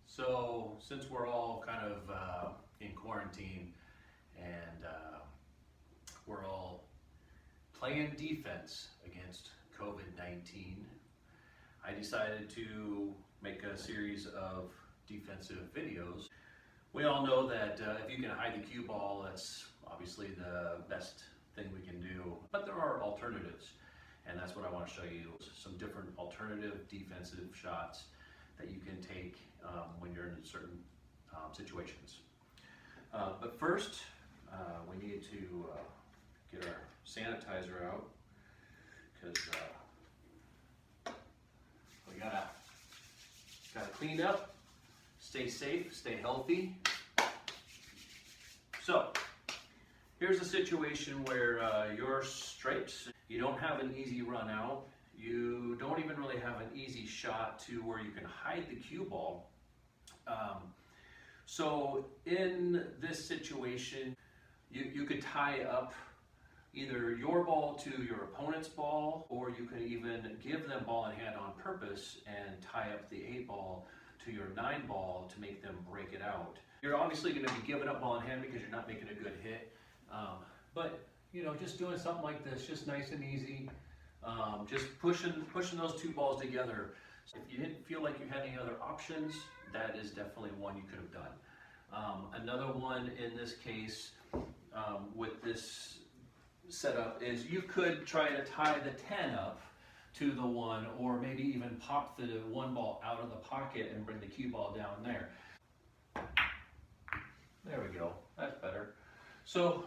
So since we're all kind of in quarantine and we're all playing defense against COVID-19, I decided to make a series of defensive videos. We all know that if you can hide the cue ball, that's obviously the best thing we can do, but there are alternatives, and that's what I want to show you, some different alternative defensive shots that you can take when you're in certain situations. But first, we need to get our sanitizer out, because we gotta clean up, stay safe, stay healthy. So here's a situation where your stripes, you don't have an easy run out. You don't even really have an easy shot to where you can hide the cue ball. So in this situation, you could tie up either your ball to your opponent's ball, or you can even give them ball in hand on purpose and tie up the 8 ball to your 9 ball to make them break it out. You're obviously going to be giving up ball in hand because you're not making a good hit. But you know, just doing something like this, just nice and easy, just pushing those 2 balls together. So if you didn't feel like you had any other options, that is definitely one you could have done. Another one in this case, with this setup, is you could try to tie the 10 up to the 1, or maybe even pop the 1 ball out of the pocket and bring the cue ball down there. There we go, that's better. So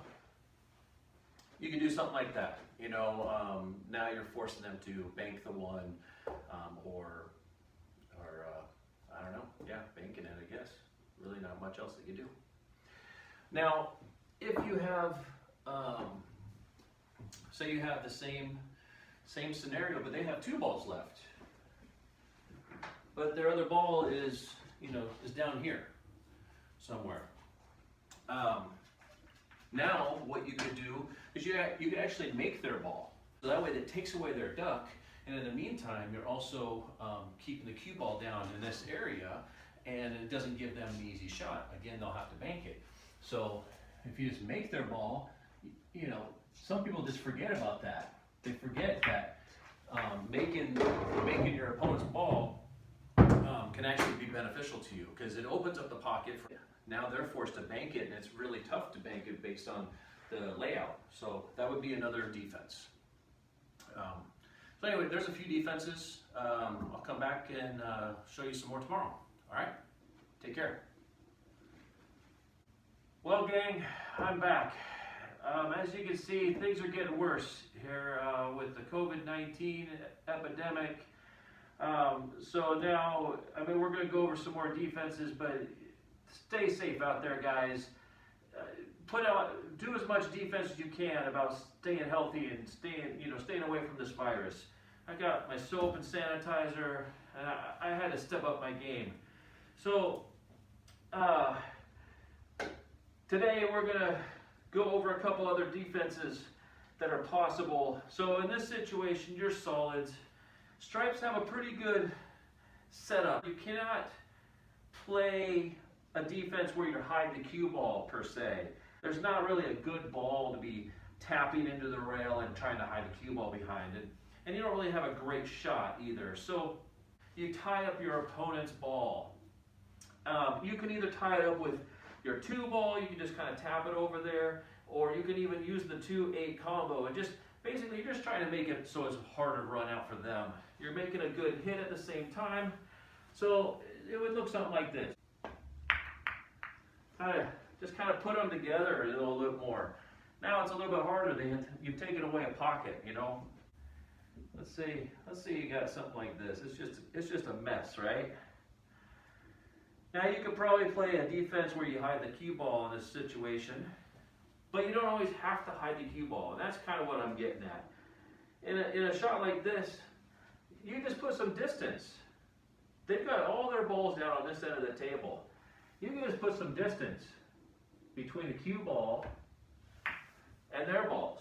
you can do something like that. You know, now you're forcing them to bank the 1, or I don't know, yeah, banking it, I guess. Really not much else that you do. Now, if you have, say you have the same scenario, but they have 2 balls left, but their other ball is, you know, is down here somewhere. Now what you could do is you could actually make their ball, so that way that takes away their duck, and in the meantime you're also keeping the cue ball down in this area, and it doesn't give them an easy shot. Again, they'll have to bank it. So if you just make their ball, you know, some people just forget about that. They forget that making your opponent's ball can actually be beneficial to you, because it opens up the pocket. Now they're forced to bank it, and it's really tough to bank it based on the layout. So that would be another defense. So anyway, there's a few defenses. I'll come back and show you some more tomorrow. All right, take care. Well, gang, I'm back. As you can see, things are getting worse here with the COVID-19 epidemic. So now, I mean, we're going to go over some more defenses, but stay safe out there, guys. Do as much defense as you can about staying healthy and staying away from this virus. I got my soap and sanitizer, and I had to step up my game. So today we're gonna go over a couple other defenses that are possible. So in this situation, you're solids. Stripes have a pretty good setup. You cannot play a defense where you hide the cue ball per se. There's not really a good ball to be tapping into the rail and trying to hide the cue ball behind it. And you don't really have a great shot either. So you tie up your opponent's ball. You can either tie it up with your 2 ball, you can just kind of tap it over there, or you can even use the 2-8 combo, and just basically you're just trying to make it so it's harder to run out for them. You're making a good hit at the same time. So it would look something like this. Just kind of put them together a little bit more. Now it's a little bit harder. You've taken away a pocket, you know. Let's see you got something like this. It's just a mess, right? Now you could probably play a defense where you hide the cue ball in this situation, but you don't always have to hide the cue ball, and that's kind of what I'm getting at. In a shot like this, you just put some distance. They've got all their balls down on this end of the table. You can just put some distance between the cue ball and their balls.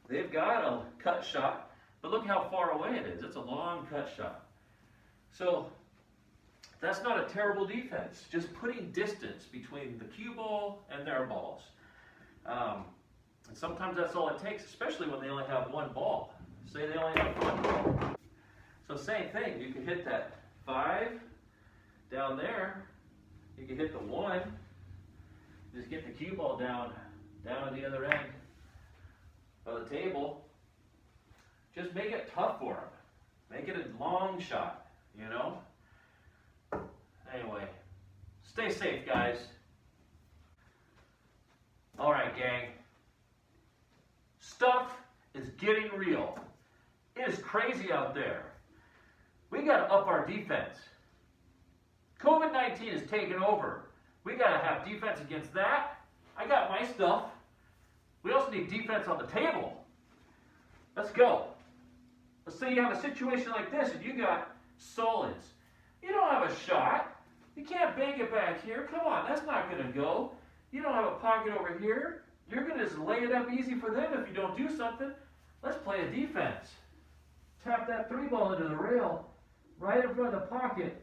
They've got a cut shot, but look how far away it is. It's a long cut shot. So That's not a terrible defense. Just putting distance between the cue ball and their balls. And sometimes that's all it takes, especially when they only have one ball. Say they only have one ball. So same thing, you can hit that 5 down there. You can hit the 1. Just get the cue ball down at the other end of the table. Just make it tough for them. Make it a long shot, you know? Anyway, stay safe, guys. All right, gang. Stuff is getting real. It is crazy out there. We got to up our defense. COVID-19 is taking over. We got to have defense against that. I got my stuff. We also need defense on the table. Let's go. Let's say you have a situation like this and you got solids. You don't have a shot. You can't bank it back here. Come on, that's not going to go. You don't have a pocket over here. You're going to just lay it up easy for them if you don't do something. Let's play a defense. Tap that 3 ball into the rail right in front of the pocket.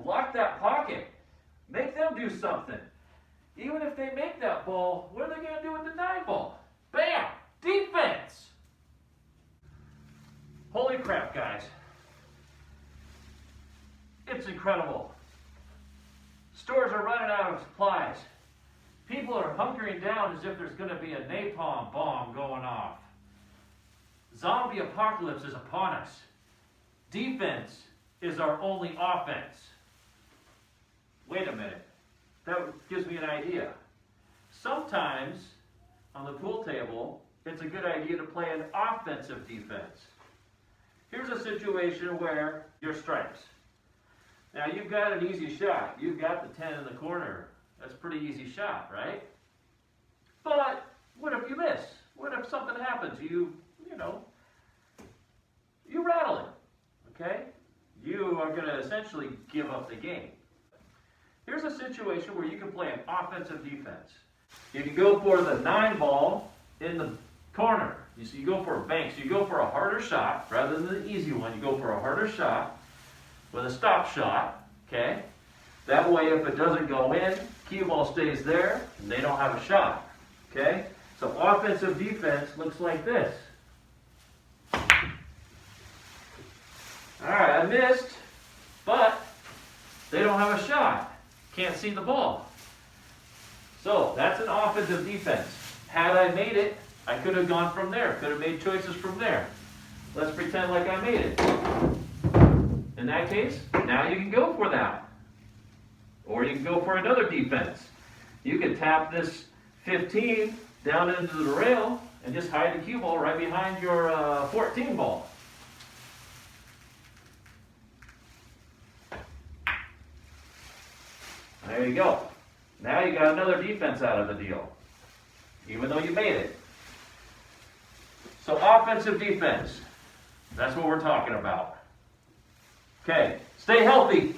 Block that pocket. Make them do something. Even if they make that ball, what are they going to do with the 9 ball? Bam! Defense! Holy crap, guys. It's incredible. Stores are running out of supplies. People are hunkering down as if there's going to be a napalm bomb going off. Zombie apocalypse is upon us. Defense is our only offense. Wait a minute. That gives me an idea. Sometimes on the pool table, it's a good idea to play an offensive defense. Here's a situation where you're stripes. Now you've got an easy shot. You've got the 10 in the corner. That's a pretty easy shot, right? But what if you miss? What if something happens? You rattle it, okay? You are going to essentially give up the game. Here's a situation where you can play an offensive defense. You can go for the 9 ball in the corner. You go for a bank. So you go for a harder shot rather than the easy one. You go for a harder shot with a stop shot, okay? That way, if it doesn't go in, cue ball stays there, and they don't have a shot, okay? So offensive defense looks like this. All right, I missed, but they don't have a shot. Can't see the ball. So that's an offensive defense. Had I made it, I could have gone from there. Could have made choices from there. Let's pretend like I made it. In that case, now you can go for that. Or you can go for another defense. You can tap this 15 down into the rail and just hide the cue ball right behind your 14 ball. There you go. Now you got another defense out of the deal, even though you made it. So offensive defense, that's what we're talking about. Okay, stay healthy.